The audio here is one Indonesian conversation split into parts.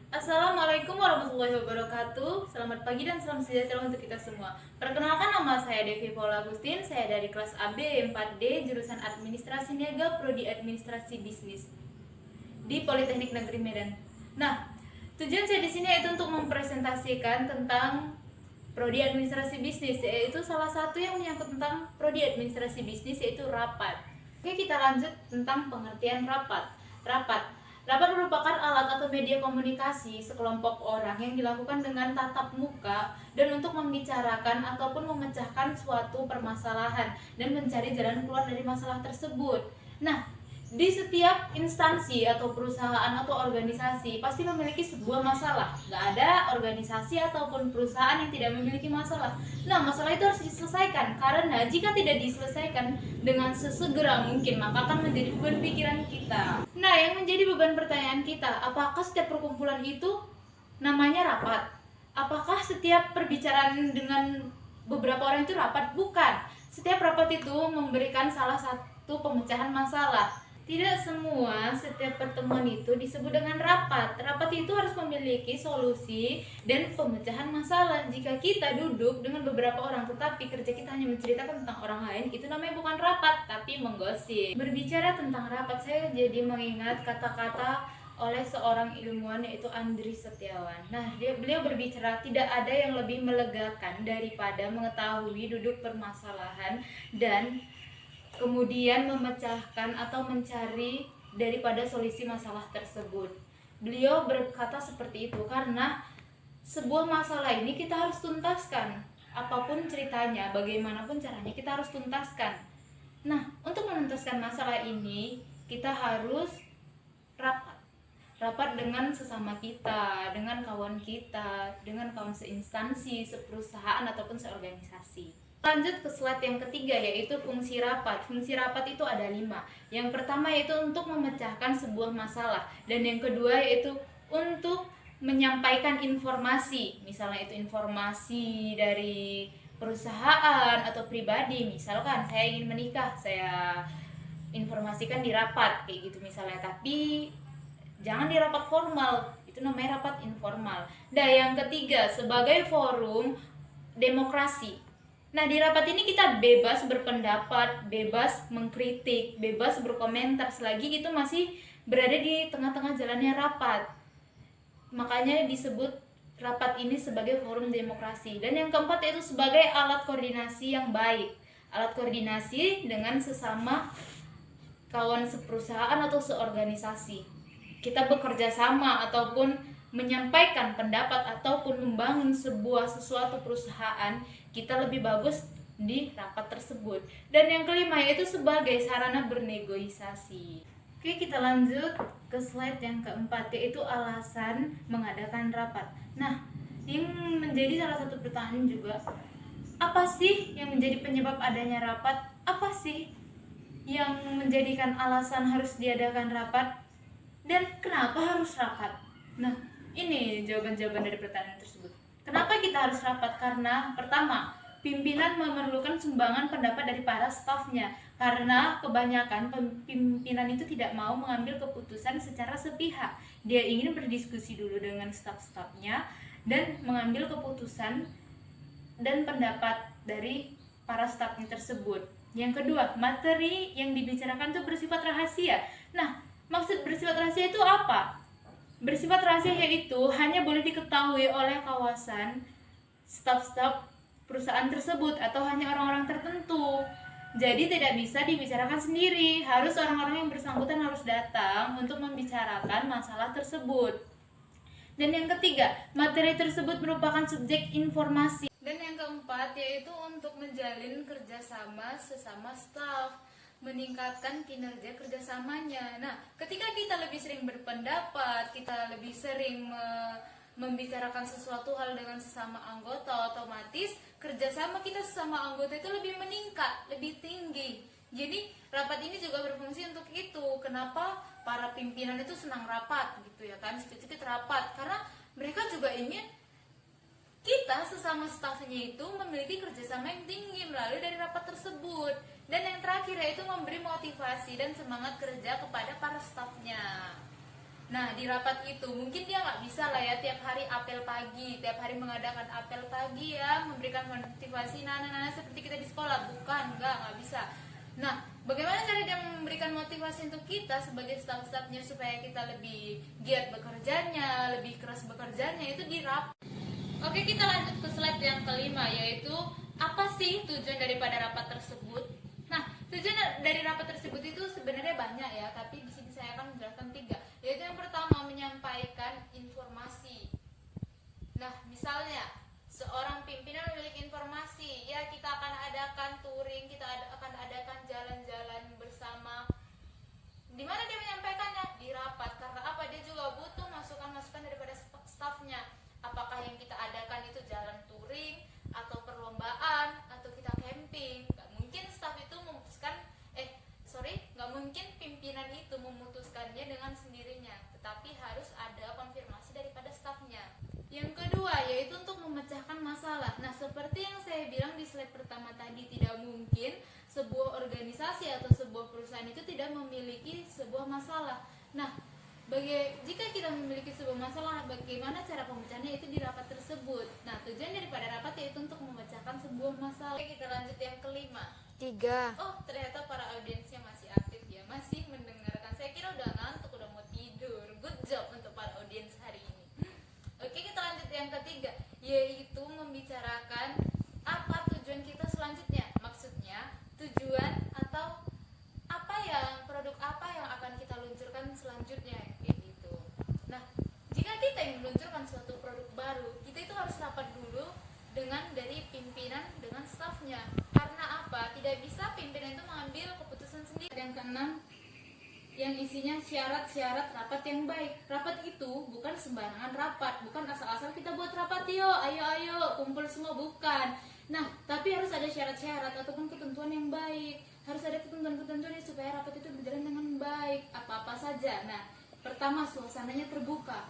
Assalamualaikum warahmatullahi wabarakatuh. Selamat pagi dan salam sejahtera untuk kita semua. Perkenalkan, nama saya Devi Paula Agustin. Saya dari kelas AB 4D jurusan Administrasi Niaga Prodi Administrasi Bisnis di Politeknik Negeri Medan. Nah, tujuan saya di sini yaitu untuk mempresentasikan tentang Prodi Administrasi Bisnis, yaitu salah satu yang menyangkut tentang Prodi Administrasi Bisnis, yaitu rapat. Oke, kita lanjut tentang pengertian rapat. Rapat merupakan alat atau media komunikasi sekelompok orang yang dilakukan dengan tatap muka dan untuk membicarakan ataupun memecahkan suatu permasalahan dan mencari jalan keluar dari masalah tersebut. Nah, di setiap instansi atau perusahaan atau organisasi pasti memiliki sebuah masalah. Nggak ada organisasi ataupun perusahaan yang tidak memiliki masalah. Nah, masalah itu harus diselesaikan, karena jika tidak diselesaikan dengan sesegera mungkin, maka akan menjadi beban pikiran kita. Nah, yang menjadi beban pertanyaan kita, apakah setiap perkumpulan itu namanya rapat? Apakah setiap perbicaraan dengan beberapa orang itu rapat? Bukan. Setiap rapat itu memberikan salah satu pemecahan masalah. Tidak semua setiap pertemuan itu disebut dengan rapat. Rapat itu harus memiliki solusi dan pemecahan masalah. Jika kita duduk dengan beberapa orang tetapi kerja kita hanya menceritakan tentang orang lain, itu namanya bukan rapat, tapi menggosip. Berbicara tentang rapat, saya jadi mengingat kata-kata oleh seorang ilmuwan, yaitu Andri Setiawan. Nah, beliau berbicara, tidak ada yang lebih melegakan daripada mengetahui duduk permasalahan dan kemudian memecahkan atau mencari daripada solusi masalah tersebut. Beliau berkata seperti itu karena sebuah masalah ini kita harus tuntaskan. Apapun ceritanya, bagaimanapun caranya, kita harus tuntaskan. Nah, untuk menuntaskan masalah ini, kita harus rapat. Rapat dengan sesama kita, dengan kawan kita, dengan kawan seinstansi, seperusahaan, ataupun seorganisasi. Lanjut ke slide yang ketiga, yaitu fungsi rapat. Fungsi rapat itu ada 5. Yang pertama yaitu untuk memecahkan sebuah masalah, dan yang kedua yaitu untuk menyampaikan informasi, misalnya itu informasi dari perusahaan atau pribadi. Misalkan saya ingin menikah, saya informasikan di rapat kayak gitu misalnya, tapi jangan di rapat formal, itu namanya rapat informal. Dan yang ketiga, sebagai forum demokrasi. Nah, di rapat ini kita bebas berpendapat, bebas mengkritik, bebas berkomentar, selagi itu masih berada di tengah-tengah jalannya rapat. Makanya disebut rapat ini sebagai forum demokrasi. Dan yang keempat yaitu sebagai alat koordinasi yang baik. Alat koordinasi dengan sesama kawan seperusahaan atau seorganisasi. Kita bekerja sama ataupun menyampaikan pendapat ataupun membangun sesuatu perusahaan, kita lebih bagus di rapat tersebut. Dan yang kelima yaitu sebagai sarana bernegosiasi. Oke, kita lanjut ke slide yang keempat, yaitu alasan mengadakan rapat. Nah, yang menjadi salah satu pertanyaan juga, apa sih yang menjadi penyebab adanya rapat? Apa sih yang menjadikan alasan harus diadakan rapat? Dan kenapa harus rapat? Nah, ini jawaban-jawaban dari pertanyaan tersebut. Kenapa kita harus rapat? Karena pertama, pimpinan memerlukan sumbangan pendapat dari para stafnya. Karena kebanyakan pimpinan itu tidak mau mengambil keputusan secara sepihak. Dia ingin berdiskusi dulu dengan staf-stafnya dan mengambil keputusan dan pendapat dari para stafnya tersebut. Yang kedua, materi yang dibicarakan itu bersifat rahasia. Nah, maksud bersifat rahasia itu apa? Bersifat rahasia yaitu hanya boleh diketahui oleh kawasan staf-staf perusahaan tersebut atau hanya orang-orang tertentu. Jadi tidak bisa dibicarakan sendiri, harus orang-orang yang bersangkutan harus datang untuk membicarakan masalah tersebut. Dan yang ketiga, materi tersebut merupakan subjek informasi. Dan yang keempat yaitu untuk menjalin kerjasama sesama staf, meningkatkan kinerja kerjasamanya. Nah, ketika kita lebih sering berpendapat, kita lebih sering membicarakan sesuatu hal dengan sesama anggota, otomatis kerjasama kita sesama anggota itu lebih meningkat, lebih tinggi. Jadi rapat ini juga berfungsi untuk itu. Kenapa para pimpinan itu senang rapat gitu ya kan, sedikit-sedikit rapat, karena mereka juga ingin kita sesama stafnya itu memiliki kerjasama yang tinggi melalui dari rapat tersebut. Dan yang terakhir yaitu memberi motivasi dan semangat kerja kepada para stafnya. Nah, di rapat itu mungkin dia nggak bisa lah ya tiap hari apel pagi, tiap hari mengadakan apel pagi ya, memberikan motivasi nana-nana seperti kita di sekolah. Bukan, nggak bisa. Nah, bagaimana cara dia memberikan motivasi untuk kita sebagai staf-stafnya supaya kita lebih giat bekerjanya, lebih keras bekerjanya, itu di rapat. Oke, kita lanjut ke slide yang kelima, yaitu apa sih tujuan daripada rapat tersebut? Nah, tujuan dari rapat tersebut itu sebenarnya banyak ya, tapi di sini saya akan menjelaskan 3. Yaitu yang pertama, menyampaikan informasi. Nah, misalnya seorang pimpinan memiliki informasi, ya kita akan adakan touring, kita akan adakan jalan-jalan bersama. Di mana dia menyampaikannya? Di rapat. Karena apa? Dia juga butuh masukan-masukan daripada stafnya. Apakah yang kita adakan itu jalan touring atau perlombaan atau kita camping? Gak mungkin staf itu memutuskan nggak mungkin pimpinan itu memutuskannya dengan sendirinya, tetapi harus ada konfirmasi daripada stafnya. Yang kedua, yaitu untuk memecahkan masalah. Nah, seperti yang saya bilang di slide pertama tadi, tidak mungkin sebuah organisasi atau sebuah perusahaan itu tidak memiliki sebuah masalah. Nah, jika kita memiliki sebuah masalah, bagaimana cara pemecahannya itu di rapat tersebut. Nah, tujuan daripada rapat yaitu untuk memecahkan sebuah masalah. Oke, kita lanjut yang kelima. 3. Oh, ternyata para audiensnya masih aktif ya, masih mendengarkan. Saya kira udah ngantuk, udah mau tidur. Good job untuk para audiens hari ini. Oke, kita lanjut yang ketiga, yaitu membicarakan apa tujuan kita selanjutnya. Maksudnya, tujuan atau produk apa yang akan kita luncurkan selanjutnya, kayak gitu. Nah, jika kita ingin meluncurkan suatu produk baru, kita itu harus rapat dulu dari pimpinan dengan stafnya. Karena apa? Tidak bisa pimpinan itu mengambil keputusan sendiri. Yang keenam, yang isinya syarat-syarat rapat yang baik. Rapat itu bukan sembarangan rapat, bukan asal-asal kita buat rapat, ayo kumpul semua, bukan. Nah, tapi harus ada syarat-syarat ataupun ketentuan yang baik. Harus ada ketentuan-ketentuan supaya rapat itu berjalan dengan baik. Apa-apa saja. Nah, pertama, suasananya terbuka.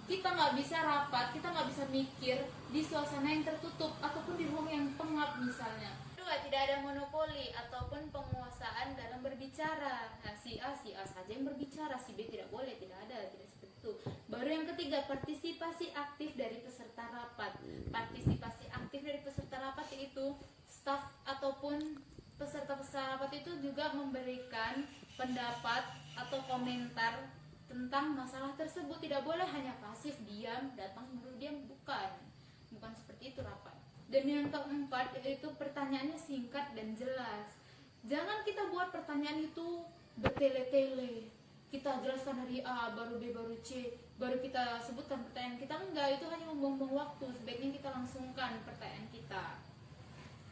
Kita nggak bisa rapat, kita nggak bisa mikir di suasana yang tertutup ataupun di ruang yang pengap misalnya. Kedua, tidak ada monopoli ataupun penguasaan dalam berbicara. Nah, si A saja yang berbicara, si B tidak boleh, tidak seperti itu. Baru yang ketiga, partisipasi aktif dari peserta rapat. Partisipasi aktif dari peserta rapat yaitu staf ataupun peserta rapat itu juga memberikan pendapat atau komentar tentang masalah tersebut. Tidak boleh hanya pasif diam, datang dulu diam, bukan seperti itu rapat. Dan yang keempat yaitu pertanyaannya singkat dan jelas. Jangan kita buat pertanyaan itu bertele-tele, kita jelaskan dari A, baru B, baru C, baru kita sebutkan pertanyaan kita. Enggak, itu hanya membuang waktu. Sebaiknya kita langsungkan pertanyaan kita.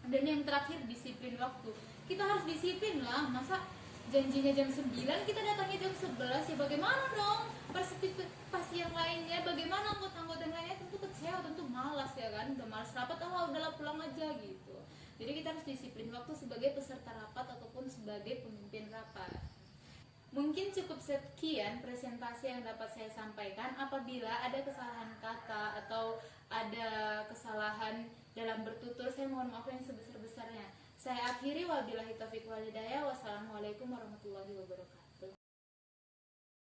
Dan yang terakhir, disiplin waktu. Kita harus disiplin lah, masa janjinya jam 9 kita datangnya jam 11, ya bagaimana dong partisipasi yang lainnya, bagaimana anggota-anggota yang lainnya? Tentu kecewa, tentu malas ya kan, udah malas rapat, udahlah pulang aja gitu. Jadi kita harus disiplin waktu sebagai peserta rapat ataupun sebagai pemimpin rapat. Mungkin cukup sekian presentasi yang dapat saya sampaikan. Apabila ada kesalahan kata atau ada kesalahan dalam bertutur, saya mohon maaf yang sebesar-besarnya. Saya akhiri, wabillahi taufiq wal hidayah. Wassalamualaikum warahmatullahi wabarakatuh.